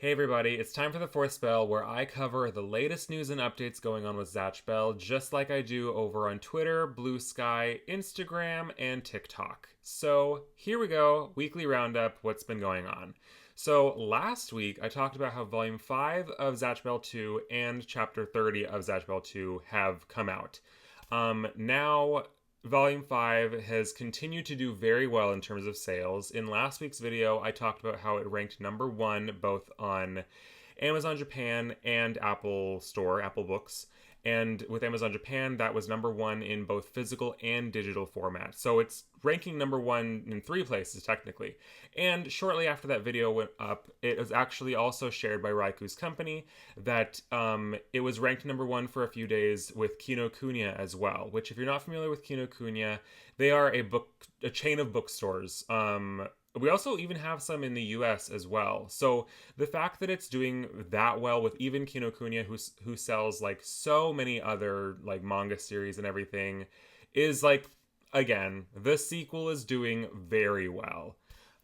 Hey everybody, it's time for the fourth spell where I cover the latest news and updates going on with Zatch Bell, just like I do over on Twitter, Blue Sky, Instagram, and TikTok. So here we go, weekly roundup, what's been going on. So last week I talked about how Volume 5 of Zatch Bell 2 and Chapter 30 of Zatch Bell 2 have come out. Now Volume 5 has continued to do very well in terms of sales. In last week's video, I talked about how it ranked number one both on Amazon Japan and Apple Store, Apple Books. And with Amazon Japan, that was number one in both physical and digital format. So it's ranking number one in 3 places, technically. And shortly after that video went up, it was actually also shared by Raiku's company that it was ranked number one for a few days with Kinokuniya as well, which if you're not familiar with Kinokuniya, they are a chain of bookstores. We also even have some in the US as well. So the fact that it's doing that well with even Kinokuniya, who sells like so many other like manga series and everything, is like, again, the sequel is doing very well.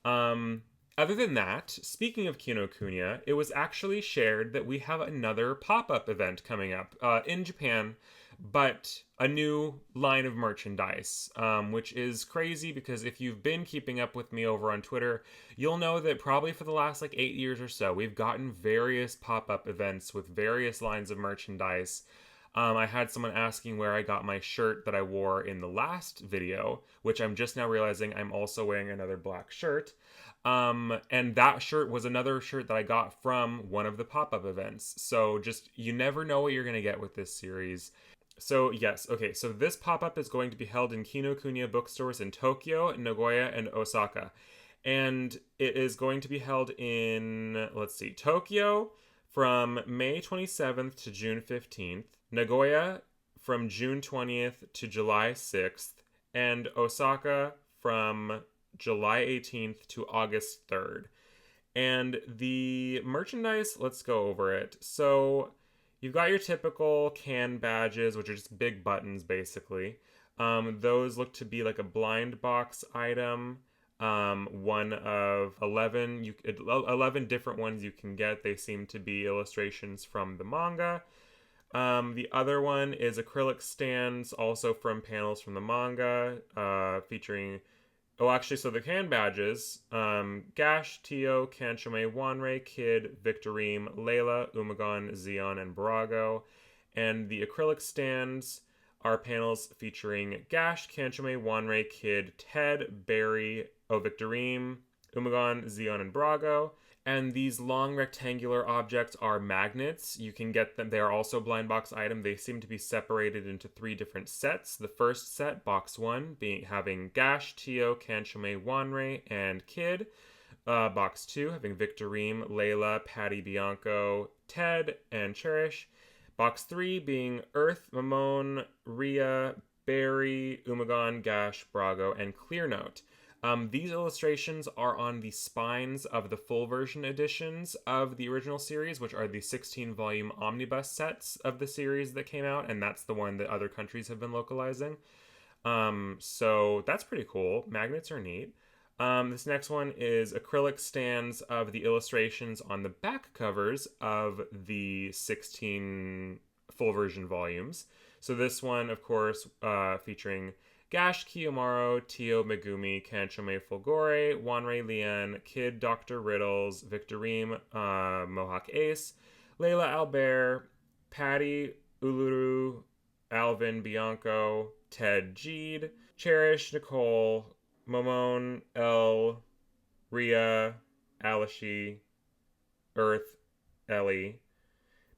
Other than that, speaking of Kinokuniya, it was actually shared that we have another pop-up event coming up in Japan, but a new line of merchandise, which is crazy because if you've been keeping up with me over on Twitter, you'll know that probably for the last like 8 years or so, we've gotten various pop-up events with various lines of merchandise. I had someone asking where I got my shirt that I wore in the last video, which I'm just now realizing I'm also wearing another black shirt. And that shirt was another shirt that I got from one of the pop-up events. So just, you never know what you're going to get with this series. So yes, okay, so this pop-up is going to be held in Kinokuniya bookstores in Tokyo, Nagoya, and Osaka. And it is going to be held in, Tokyo from May 27th to June 15th, Nagoya from June 20th to July 6th, and Osaka from July 18th to August 3rd. And the merchandise, let's go over it. So you've got your typical can badges, which are just big buttons, basically. Those look to be like a blind box item. One of 11, 11 different ones you can get. They seem to be illustrations from the manga. The other one is acrylic stands, also from panels from the manga, featuring... Oh, actually, so the can badges, Gash, Tio, Kanchome, Wanrei, Kid, Victorine, Layla, Umagon, Zeon, and Brago. And the acrylic stands are panels featuring Gash, Kanchome, Wanrei, Kid, Ted, Barry, Victorine, Umagon, Zeon, and Brago. And these long rectangular objects are magnets. You can get them. They are also blind box item. They seem to be separated into 3 different sets. The first set, box 1, having Gash, Tio, Kanchome, Wanrei, and Kid. Box 2, having Victorine, Layla, Patty, Bianco, Ted, and Cherish. Box 3 being Earth, Mamone, Ria, Barry, Umagon, Gash, Brago, and Clearnote. These illustrations are on the spines of the full version editions of the original series, which are the 16-volume omnibus sets of the series that came out, and that's the one that other countries have been localizing. So that's pretty cool. Magnets are neat. This next one is acrylic stands of the illustrations on the back covers of the 16 full version volumes. So this one, of course, featuring Gash, Kiyomaru, Tio, Megumi, Kanchome, Fulgore, Wanrei, Lian, Kid, Dr. Riddles, Victorine, Mohawk Ace, Layla, Albert, Patty, Uluru, Alvin, Bianco, Ted, Jeed, Cherish, Nicole, Momone, El, Ria, Alishi, Earth, Ellie,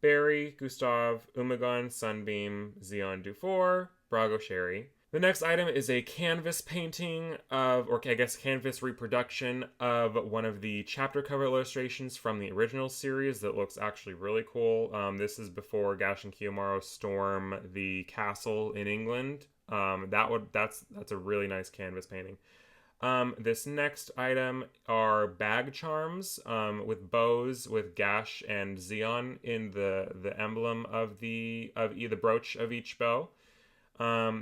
Barry, Gustav, Umagon, Sunbeam, Zeon, Dufour, Brago, Sherry. The next item is a canvas painting of, or I guess canvas reproduction of one of the chapter cover illustrations from the original series that looks actually really cool. This is before Gash and Kiyomaru storm the castle in England. That's a really nice canvas painting. This next item are bag charms with bows with Gash and Zeon in the emblem of the brooch of each bow.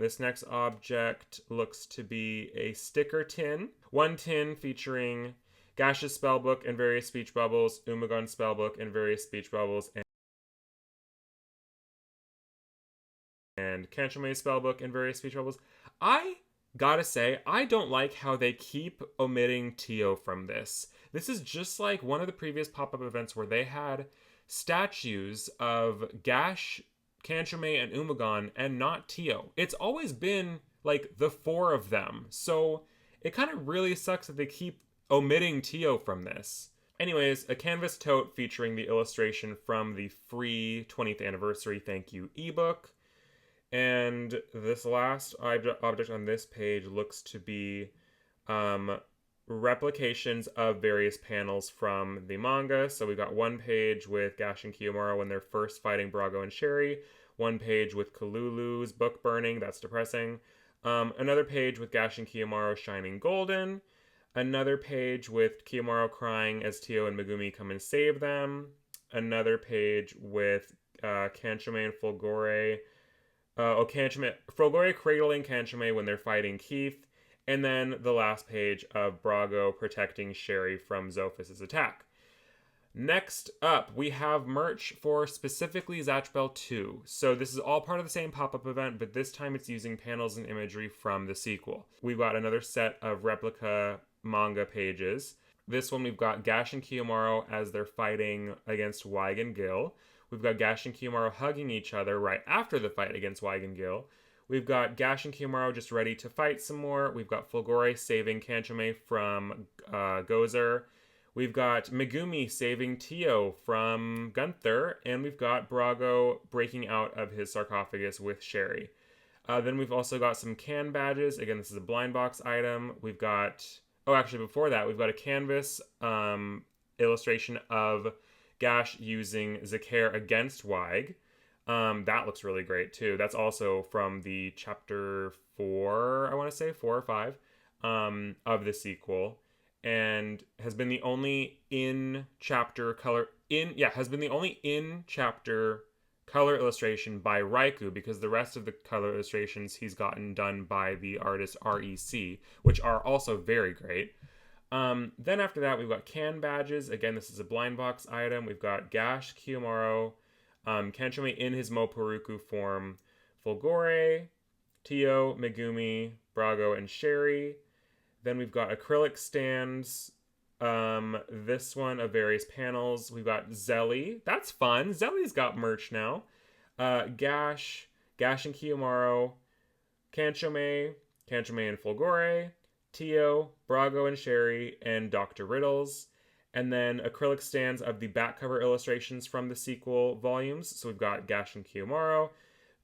This next object looks to be a sticker tin. One tin featuring Gash's spellbook and various speech bubbles, Umagon's spellbook and various speech bubbles, and Kanchome's spellbook and various speech bubbles. I gotta say, I don't like how they keep omitting Tio from this. This is just like one of the previous pop-up events where they had statues of Gash, Kanchome, and Umagon and not Tio. It's always been like the four of them. So it kind of really sucks that they keep omitting Tio from this. Anyways, a canvas tote featuring the illustration from the free 20th anniversary thank you ebook. And this last object on this page looks to be replications of various panels from the manga. So we've got one page with Gash and Kiyomaru when they're first fighting Brago and Sherry, one page with Kalulu's book burning, that's depressing, another page with Gash and Kiyomaru shining golden, another page with Kiyomaru crying as Tio and Megumi come and save them, another page with Kanchome and Fulgore, Fulgore cradling Kanchome when they're fighting Keith, and then the last page of Brago protecting Sherry from Zophis' attack. Next up, we have merch for specifically Zatch Bell 2. So this is all part of the same pop-up event, but this time it's using panels and imagery from the sequel. We've got another set of replica manga pages. This one we've got Gash and Kiyomaru as they're fighting against Waig and Gil. We've got Gash and Kiyomaru hugging each other right after the fight against Waig and Gil. We've got Gash and Kiyomaru just ready to fight some more. We've got Fulgore saving Kanchome from Gozer. We've got Megumi saving Tio from Gunther. And we've got Brago breaking out of his sarcophagus with Sherry. Then we've also got some can badges. Again, this is a blind box item. We've got... Oh, actually, before that, we've got a canvas illustration of Gash using Zakir against Waig. That looks really great too. That's also from the chapter 4, I want to say 4 or 5 of the sequel, and has been the only in chapter color illustration by Raikou, because the rest of the color illustrations he's gotten done by the artist REC, which are also very great. Then after that, we've got can badges. Again, this is a blind box item. We've got Gash, Kiyomaru, Kanchome in his Mopuruku form, Fulgore, Tio, Megumi, Brago, and Sherry. Then we've got acrylic stands. This one of various panels. We've got Zelly. That's fun. Zelly's got merch now. Gash and Kiyomaru, Kanchome and Fulgore, Tio, Brago and Sherry, and Dr. Riddles. And then acrylic stands of the back cover illustrations from the sequel volumes. So we've got Gash and Kiyomaru,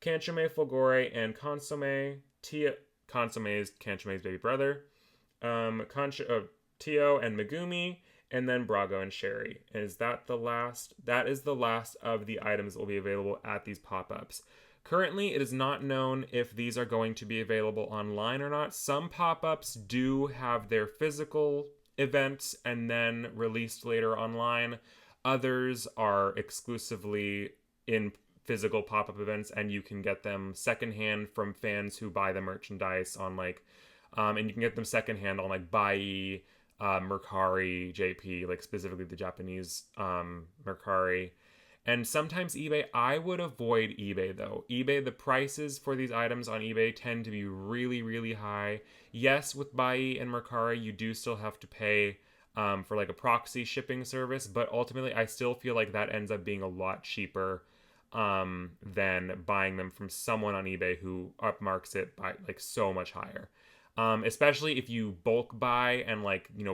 Kanchome, Fulgore, and Consomme. Consomme is Kanchome's baby brother. Tio and Megumi, and then Brago and Sherry. Is that the last? That is the last of the items that will be available at these pop-ups. Currently, it is not known if these are going to be available online or not. Some pop-ups do have their physical events and then released later online. Others are exclusively in physical pop-up events, and you can get them secondhand from fans who buy the merchandise on and you can get them secondhand on Bai, Mercari, JP, specifically the Japanese Mercari. And sometimes eBay. I would avoid eBay though. eBay, the prices for these items on eBay tend to be really, really high. Yes, with Bai and Mercari, you do still have to pay for a proxy shipping service, but ultimately I still feel like that ends up being a lot cheaper than buying them from someone on eBay who upmarks it by so much higher. Especially if you bulk buy and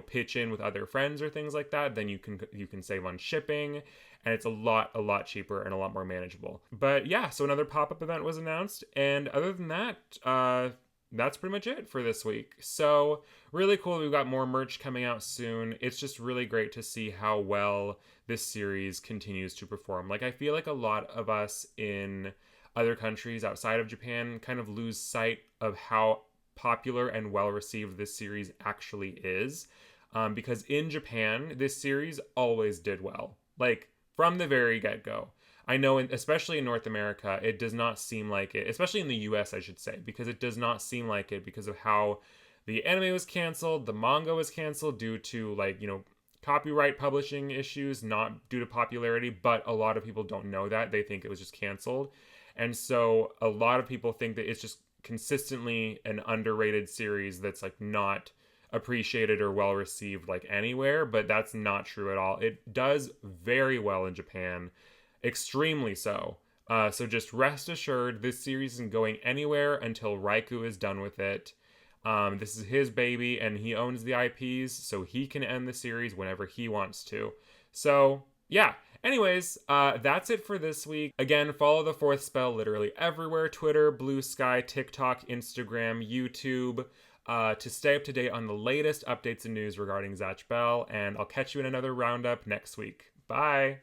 pitch in with other friends or things like that, then you can save on shipping, and it's a lot cheaper and a lot more manageable. But yeah, so another pop-up event was announced, and other than that, that's pretty much it for this week. So really cool. We've got more merch coming out soon. It's just really great to see how well this series continues to perform. I feel like a lot of us in other countries outside of Japan kind of lose sight of how popular and well received this series actually is, because in Japan this series always did well, from the very get-go. I know, especially in North America, it does not seem like it, especially in the US I should say, because it does not seem like it because of how The anime was canceled, the manga was canceled due to, like, copyright publishing issues, not due to popularity, but a lot of people don't know that. They think it was just canceled. And so a lot of people think that it's just consistently an underrated series that's like not appreciated or well received like anywhere, but that's not true at all. It does very well in Japan, extremely so. So just rest assured, this series isn't going anywhere until Raikou is done with it. This is his baby, and he owns the IPs, so he can end the series whenever he wants to. So, yeah. Anyways, that's it for this week. Again, follow The Fourth Spell literally everywhere: Twitter, Blue Sky, TikTok, Instagram, YouTube, to stay up to date on the latest updates and news regarding Zatch Bell, and I'll catch you in another roundup next week. Bye!